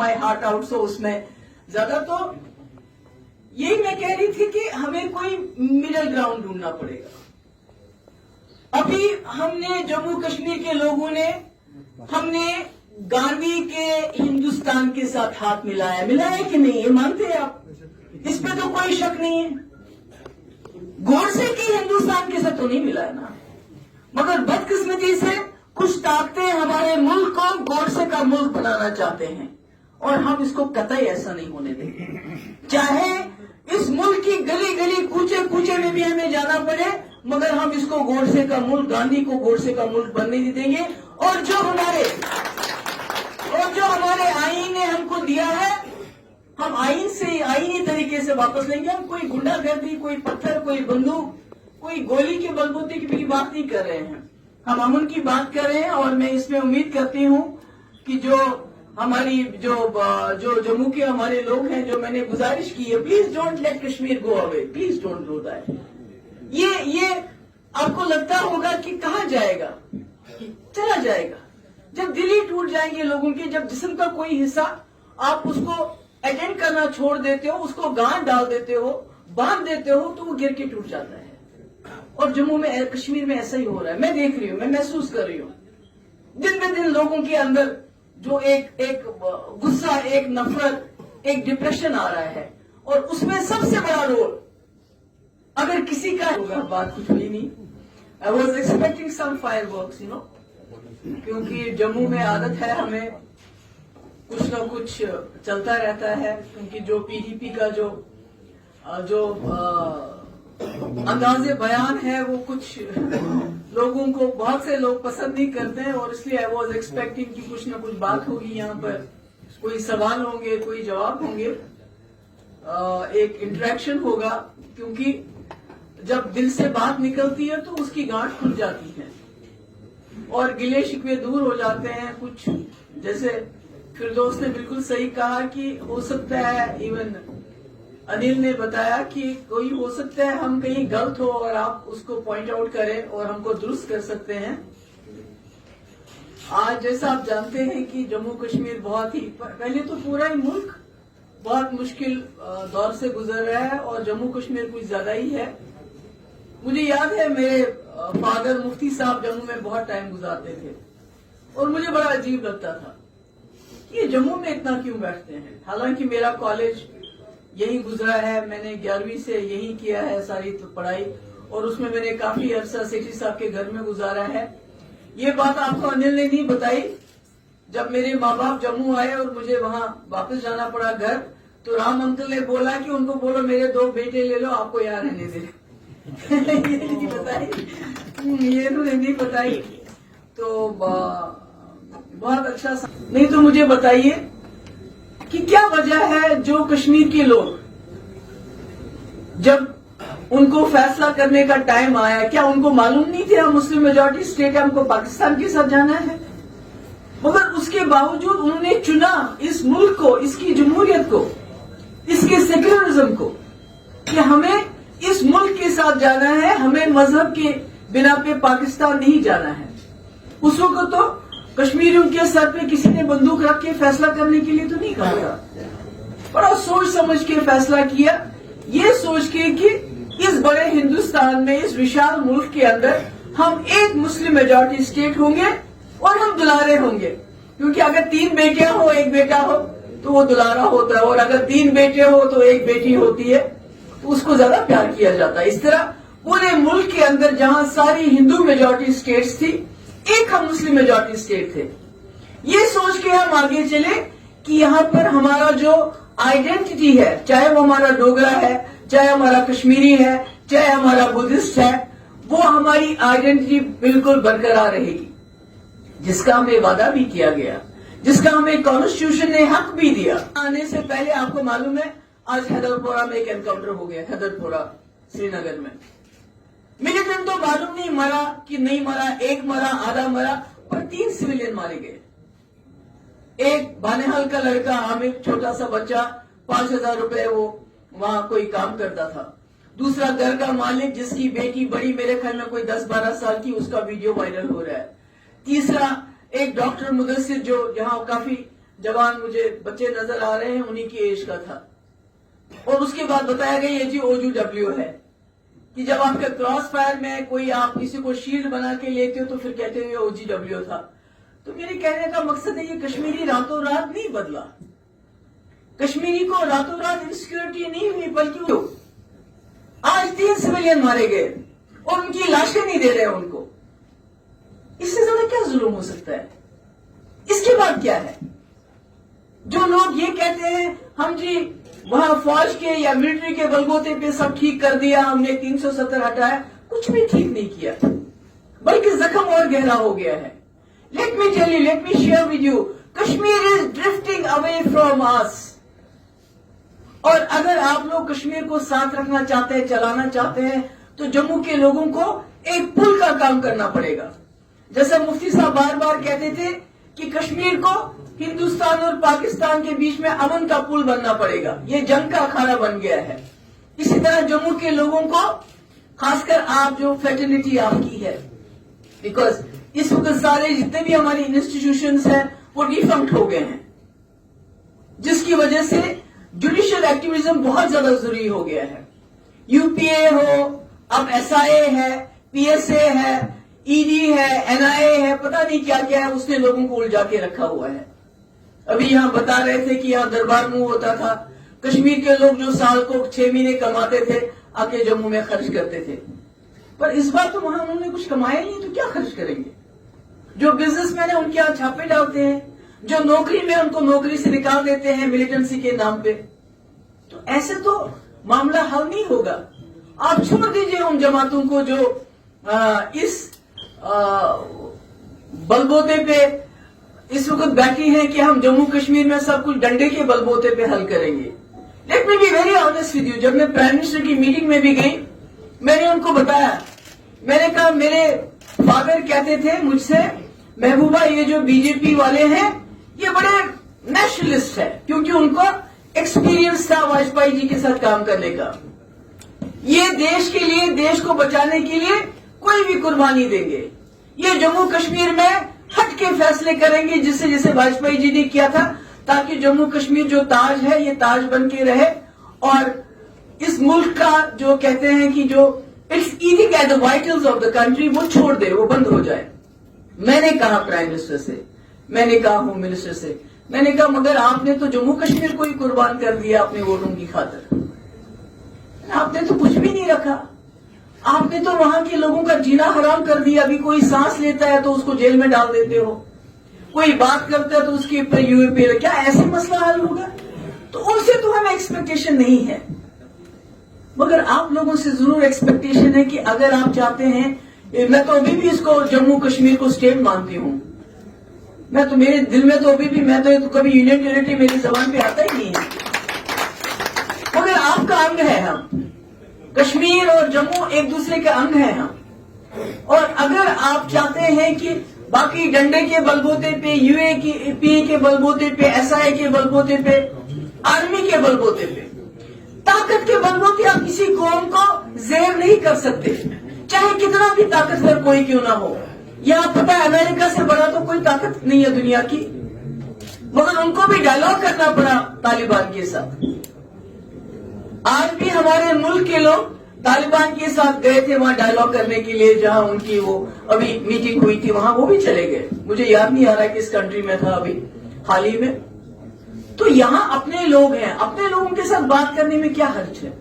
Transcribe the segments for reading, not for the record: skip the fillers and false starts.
My heart out, सो उसमें ज्यादा तो यही मैं कह रही थी कि हमें कोई मिडिल ग्राउंड ढूंढना पड़ेगा। अभी हमने जम्मू कश्मीर के लोगों ने हमने गांधी के हिंदुस्तान के साथ हाथ मिलाया कि नहीं, ये मानते हैं आप? इस पे तो कोई शक नहीं है। गोडसे के हिंदुस्तान के साथ तो नहीं मिला है ना, मगर बदकिस्मती से कुछ ताकतें हमारे मुल्क को गोडसे का मुल्क बनाना चाहते हैं, और हम इसको कतई ऐसा नहीं होने देंगे। चाहे इस मुल्क की गली गली कूचे कूचे में भी हमें जाना पड़े, मगर हम इसको गोडसे का मुल्क, गांधी को गोडसे का मुल्क बनने नहीं देंगे। और जो हमारे आईन ने हमको दिया है, हम आईनी तरीके से वापस लेंगे। हम कोई गुंडागर्दी, कोई पत्थर, कोई बंदूक, कोई गोली के बलबूते की बात नहीं कर रहे हैं, हम अमन की बात कर रहे हैं। और मैं इसमें उम्मीद करती हूं कि जो हमारी जो जम्मू के हमारे लोग हैं, जो मैंने गुजारिश की है, please don't let Kashmir go away, please don't do that. ये आपको लगता होगा कि कहां जाएगा, चला जाएगा। जब दिल ही टूट जाएंगे लोगों के, जब जिस्म का कोई हिस्सा आप उसको अटेंड करना छोड़ देते हो, उसको गांठ डाल देते हो, बांध देते हो, तो वो गिर के टूट जाता है। और जम्मू में, कश्मीर में ऐसा ही हो रहा है। मैं देख रही हूं, मैं महसूस कर रही हूं, दिन ब दिन लोगों के अंदर जो एक गुस्सा, एक नफरत, एक डिप्रेशन आ रहा है। और उसमें सबसे बड़ा रोल अगर किसी का होगा, बात कुछ हुई नहीं। I was expecting some fireworks, क्योंकि जम्मू में आदत है, हमें कुछ न कुछ चलता रहता है। क्योंकि जो पीडीपी का जो अंदाजे बयान है, वो कुछ लोगों को, बहुत से लोग पसंद नहीं करते हैं। और इसलिए आई वॉज एक्सपेक्टिंग कि कुछ न कुछ बात होगी यहाँ पर, कोई सवाल होंगे, कोई जवाब होंगे, एक इंटरेक्शन होगा। क्योंकि जब दिल से बात निकलती है तो उसकी गांठ खुल जाती है और गिले शिकवे दूर हो जाते हैं। कुछ जैसे फिरदौस ने बिल्कुल सही कहा कि हो सकता है, इवन अनिल ने बताया कि कोई हो सकता है हम कहीं गलत हो और आप उसको पॉइंट आउट करें और हमको दुरुस्त कर सकते हैं। आज जैसा आप जानते हैं कि जम्मू कश्मीर बहुत ही, पहले तो पूरा ही मुल्क बहुत मुश्किल दौर से गुजर रहा है, और जम्मू कश्मीर कुछ ज्यादा ही है। मुझे याद है, मेरे फादर मुफ्ती साहब जम्मू में बहुत टाइम गुजारते थे, और मुझे बड़ा अजीब लगता था कि ये जम्मू में इतना क्यों बैठते हैं। हालांकि मेरा कॉलेज यही गुजरा है, मैंने 11वीं से यही किया है सारी पढ़ाई, और उसमें मैंने काफी अरसा सेठी साहब के घर में गुजारा है। ये बात आपको अनिल ने नहीं बताई, जब मेरे माँ बाप जम्मू आए और मुझे वहां वापस जाना पड़ा घर, तो राम अंकल ने बोला कि उनको बोलो मेरे 2 बेटे ले लो, आपको यहाँ रहने दे। ये नहीं बताई, ये उन्होंने नहीं बताई। तो बहुत अच्छा नहीं, तो मुझे बताइए कि क्या वजह है जो कश्मीर के लोग, जब उनको फैसला करने का टाइम आया, क्या उनको मालूम नहीं थे हम मुस्लिम मेजॉरिटी स्टेट है, हमको पाकिस्तान के साथ जाना है? मगर उसके बावजूद उन्होंने चुना इस मुल्क को, इसकी जमहूरियत को, इसके सेक्युलरिज्म को, कि हमें इस मुल्क के साथ जाना है, हमें मजहब के बिना पे पाकिस्तान नहीं जाना है। उस वक्त तो कश्मीरियों के सर पे किसी ने बंदूक रख के फैसला करने के लिए तो नहीं कहा था, बड़ा सोच समझ के फैसला किया, ये सोच के कि इस बड़े हिंदुस्तान में, इस विशाल मुल्क के अंदर हम एक मुस्लिम मेजॉरिटी स्टेट होंगे और हम दुलारे होंगे। क्योंकि अगर 3 बेटियां हो, 1 बेटा हो, तो वो दुलारा होता है, और अगर 3 बेटे हो तो 1 बेटी होती है, तो उसको ज्यादा प्यार किया जाता है। इस तरह पूरे मुल्क के अंदर जहां सारी हिंदू मेजॉरिटी स्टेट्स थी, एक हम मुस्लिम मेजॉरिटी स्टेट थे। ये सोच के हम आगे चले कि यहाँ पर हमारा जो आइडेंटिटी है, चाहे वो हमारा डोगरा है, चाहे हमारा कश्मीरी है, चाहे हमारा बुद्धिस्ट है, वो हमारी आइडेंटिटी बिल्कुल बरकरार रहेगी, जिसका हमें वादा भी किया गया, जिसका हमें कॉन्स्टिट्यूशन ने हक भी दिया। आने से पहले आपको मालूम है, आज हैदरपुरा में एक एनकाउंटर हो गया, हैदरपुरा श्रीनगर में। मिलिटेंट तो मालूम नहीं मरा कि नहीं मरा, 1 मरा, आधा मरा, पर 3 सिविलियन मारे गए। एक बानेहाल का लड़का आमिर, छोटा सा बच्चा, 5,000 रुपए वो वहां कोई काम करता था। दूसरा घर का मालिक, जिसकी बेटी बड़ी, मेरे ख्याल में कोई 10-12 साल की, उसका वीडियो वायरल हो रहा है। तीसरा एक डॉक्टर मुदस्सिर, जो यहाँ काफी जवान मुझे बच्चे नजर आ रहे हैं, उन्हीं की एज का था। और उसके बाद बताया गया ये जी OGW है कि जब आपके क्रॉस फायर में कोई आप किसी को शील्ड बना के लेते हो तो फिर कहते हो ये OGW था। तो मेरे कहने का मकसद है ये कश्मीरी रातों रात नहीं बदला, कश्मीरी को रातों रात इनसिक्योरिटी नहीं हुई, बल्कि आज 3 सिविलियन मारे गए और उनकी लाशें नहीं दे रहे उनको। इससे ज्यादा क्या जुल्म हो सकता है? इसके बाद क्या है? जो लोग ये कहते हैं हम जी वहां फौज के या मिलिट्री के बलबूते पे सब ठीक कर दिया, हमने 370 हटाया, कुछ भी ठीक नहीं किया, बल्कि जख्म और गहरा हो गया है। Let me tell you, let me share with you, Kashmir is drifting away from us. और अगर आप लोग कश्मीर को साथ रखना चाहते हैं, चलाना चाहते हैं, तो जम्मू के लोगों को एक पुल का काम करना पड़ेगा। जैसे मुफ्ती साहब बार बार कहते थे कि कश्मीर को हिंदुस्तान और पाकिस्तान के बीच में अमन का पुल बनना पड़ेगा, ये जंग का अखाड़ा बन गया है। इसी तरह जम्मू के लोगों को, खासकर आप जो फैटर्निटी आपकी है, बिकॉज इस वक्त सारे जितने भी हमारी इंस्टीट्यूशंस हैं वो डिफंक्ट हो गए हैं, जिसकी वजह से जुडिशियल एक्टिविज्म बहुत ज्यादा जरूरी हो गया है। यूपीए हो, अब SIA है, PSA है, ED है, NIA है, पता नहीं क्या क्या है, उसने लोगों को उलझा के रखा हुआ है। अभी यहां बता रहे थे कि यहां दरबार मुंह होता था, कश्मीर के लोग जो साल को 6 महीने कमाते थे आके जम्मू में खर्च करते थे, पर इस बार तो वहां उन्होंने कुछ कमाया नहीं, तो क्या खर्च करेंगे? जो बिजनेसमैन है उनके यहां छापे डालते हैं, जो नौकरी में उनको नौकरी से निकाल देते हैं मिलिटेंसी के नाम पे। तो ऐसे तो मामला हल नहीं होगा। आप छोड़ दीजिए उन जमातों को जो इस बलबोते पे इस वक्त बैठी हैं कि हम जम्मू कश्मीर में सब कुछ डंडे के बलबोते पे हल करेंगे। Let me be very honest with you, जब मैं प्राइम मिनिस्टर की मीटिंग में भी गई, मैंने उनको बताया, मैंने कहा मेरे फादर कहते थे मुझसे, महबूबा ये जो बीजेपी वाले हैं ये बड़े नेशनलिस्ट है, क्योंकि उनको एक्सपीरियंस था वाजपेयी जी के साथ काम करने का। ये देश के लिए, देश को बचाने के लिए कोई भी कुर्बानी देंगे। ये जम्मू कश्मीर में हट के फैसले करेंगे जिससे जैसे वाजपेयी जी ने किया था, ताकि जम्मू कश्मीर जो ताज है ये ताज बन के रहे, और इस मुल्क का जो कहते हैं कि जो it's eating at the vitals of the country, वो छोड़ दे, वो बंद हो जाए। मैंने कहा प्राइम मिनिस्टर से, मैंने कहा होम मिनिस्टर से, मैंने कहा मगर आपने तो जम्मू कश्मीर को ही कुर्बान कर दिया अपने वोटों की खातिर, आपने तो कुछ भी नहीं रखा, आपने तो वहां के लोगों का जीना हराम कर दिया। अभी कोई सांस लेता है तो उसको जेल में डाल देते हो, कोई बात करता है तो उसके ऊपर UAP, क्या ऐसे मसला हल होगा? तो उनसे तो हमें एक्सपेक्टेशन नहीं है, मगर आप लोगों से जरूर एक्सपेक्टेशन है कि अगर आप चाहते हैं, मैं तो अभी भी इसको जम्मू कश्मीर को स्टेट मानती हूं, मैं तो मेरे दिल में तो अभी भी, मैं तो कभी यूनियन टेरिटरी मेरी जबान पे आता ही नहीं है, मगर आपका अंग है हम, कश्मीर और जम्मू एक दूसरे के अंग हैं हम। और अगर आप चाहते हैं कि बाकी डंडे के बलबूते पे, UAP के बलबूते पे, SIA के बलबूते पे, आर्मी के बलबूते पे, ताकत के बलबूते आप किसी कौम को ज़ेर नहीं कर सकते, चाहे कितना भी ताकतवर कोई क्यों ना हो। यहाँ पता है अमेरिका से बड़ा तो कोई ताकत नहीं है दुनिया की, मगर उनको भी डायलॉग करना पड़ा तालिबान के साथ। आज भी हमारे मुल्क के लोग तालिबान के साथ गए थे वहां डायलॉग करने के लिए, जहां उनकी वो अभी मीटिंग हुई थी, वहां वो भी चले गए। मुझे याद नहीं आ रहा किस कंट्री में था अभी हाल ही में। तो यहाँ अपने लोग हैं, अपने लोगों के साथ बात करने में क्या हर्ज है?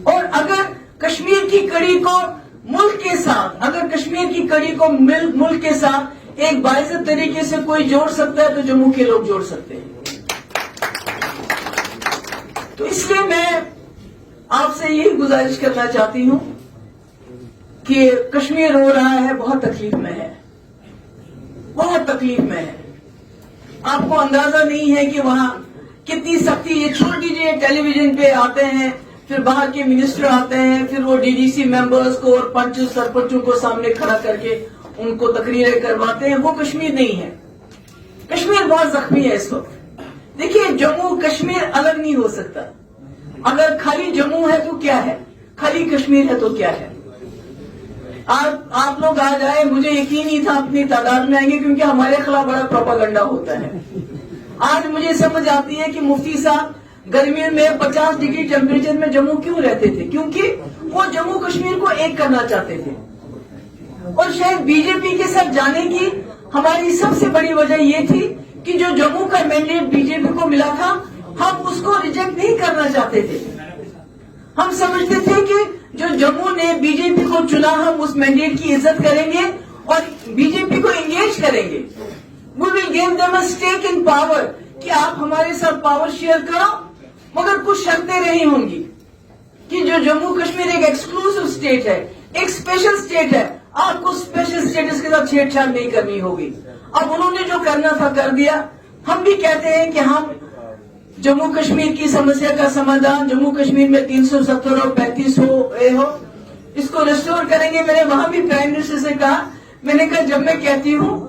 और अगर कश्मीर की कड़ी को मुल्क के साथ, अगर कश्मीर की कड़ी को मुल्क के साथ एक बाइज्जत तरीके से कोई जोड़ सकता है तो जम्मू के लोग जोड़ सकते हैं। तो इसलिए मैं आपसे यही गुजारिश करना चाहती हूं कि कश्मीर रो रहा है, बहुत तकलीफ में है, बहुत तकलीफ में है। आपको अंदाजा नहीं है कि वहां कितनी सख्ती, ये छोड़ दीजिए टेलीविजन पे आते हैं, फिर बाहर के मिनिस्टर आते हैं, फिर वो DDC मेंबर्स को और पंच सरपंचों को सामने खड़ा करके उनको तकरीरें करवाते हैं। वो कश्मीर नहीं है, कश्मीर बहुत जख्मी है इस वक्त। देखिए जम्मू कश्मीर अलग नहीं हो सकता। अगर खाली जम्मू है तो क्या है, खाली कश्मीर है तो क्या है? آپ لوگ آ جائے, مجھے یقین نہیں تھا اپنی تعداد میں آئیں گے, کیونکہ ہمارے خلاف بڑا پروپیگنڈا ہوتا ہے. آج مجھے سمجھ آتی ہے کہ مفتی صاحب گرمیوں میں 50 ڈگری ٹیمپریچر میں جموں کیوں رہتے تھے, کیونکہ وہ جموں کشمیر کو ایک کرنا چاہتے تھے. اور شاید بی جے پی کے ساتھ جانے کی ہماری سب سے بڑی وجہ یہ تھی کہ جو جموں کا مینڈیٹ بی جے پی کو ملا تھا, ہم اس کو ریجیکٹ نہیں کرنا چاہتے تھے. ہم سمجھتے تھے کہ جو جموں نے بی جے پی کو چنا, ہم اس مینڈیٹ کی عزت کریں گے اور بی جے پی کو انگیج کریں گے. We will give them a stake in power کہ آپ ہمارے ساتھ پاور شیئر کرو, مگر کچھ شرطیں رہی ہوں گی کہ جو جموں کشمیر ایک ایکسکلوسیو اسٹیٹ ہے, ایک اسپیشل اسٹیٹ ہے, آپ کو اسپیشل اسٹیٹس کے ساتھ چھیڑ چھاڑ نہیں کرنی ہوگی. اب انہوں نے جو کرنا تھا کر دیا. ہم بھی کہتے ہیں کہ ہم جموں کشمیر کی سمسیا کا سمادھان, جموں کشمیر میں 370 اور 35 ہو, اس کو ریسٹور کریں گے. میں نے وہاں بھی پرائم منسٹر سے کہا, میں نے کہا جب میں کہتی ہوں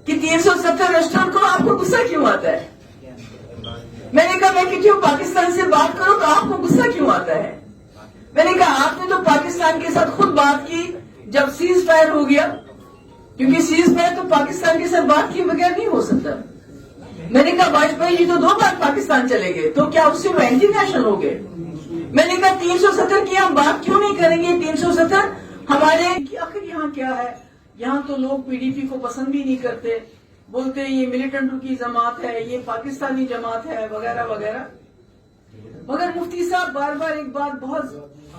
کہ 370 ریسٹور کرو, آپ کو غصہ کیوں آتا ہے؟ میں نے کہا میں کہتی ہوں پاکستان سے بات کرو تو آپ کو غصہ کیوں آتا ہے؟ میں نے کہا آپ نے تو پاکستان کے ساتھ خود بات کی جب سیز فائر ہو گیا, کیونکہ سیز فائر تو پاکستان کے ساتھ بات کیے بغیر نہیں ہو سکتا. میں نے کہا واجپئی جی تو 2 بار پاکستان چلے گئے, تو کیا اس سے وہ اینٹی نیشنل ہو گئے؟ میں نے کہا 370 کی ہم بات کیوں نہیں کریں گے؟ 370 ہمارے آخر یہاں کیا ہے؟ یہاں تو لوگ پی ڈی پی کو پسند بھی نہیں کرتے, بولتے ہیں یہ ملیٹنٹوں کی جماعت ہے, یہ پاکستانی جماعت ہے, وغیرہ وغیرہ. مگر مفتی صاحب بار بار ایک بات بہت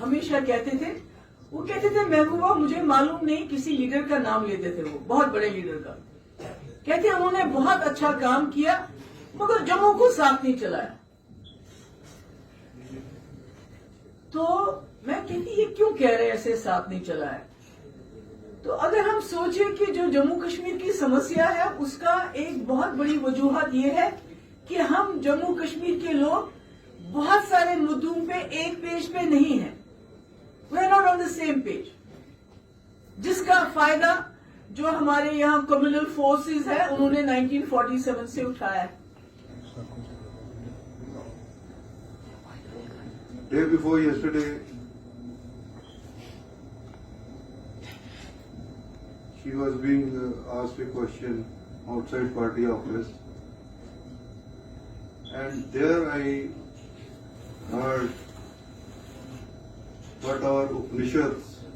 ہمیشہ کہتے تھے, وہ کہتے تھے محبوبہ مجھے معلوم نہیں, کسی لیڈر کا نام لیتے تھے, وہ بہت بڑے لیڈر کا, کہتے انہوں نے بہت اچھا کام کیا مگر جموں کو ساتھ نہیں چلایا. تو میں کہتی یہ کیوں کہہ رہے ایسے ساتھ نہیں چلایا؟ تو اگر ہم سوچیں کہ جو جموں کشمیر کی سمسیا ہے, اس کا ایک بہت بڑی وجوہات یہ ہے کہ ہم جموں کشمیر کے لوگ بہت سارے مدعوں پہ ایک پیج پہ نہیں ہیں. We are not on the same page. جس کا فائدہ جو ہمارے یہاں کمیونل فورسز ہے انہوں نے 1947 سے اٹھایا ہے. Day before yesterday, she was being asked a question outside party office, and there I heard what our Upanishads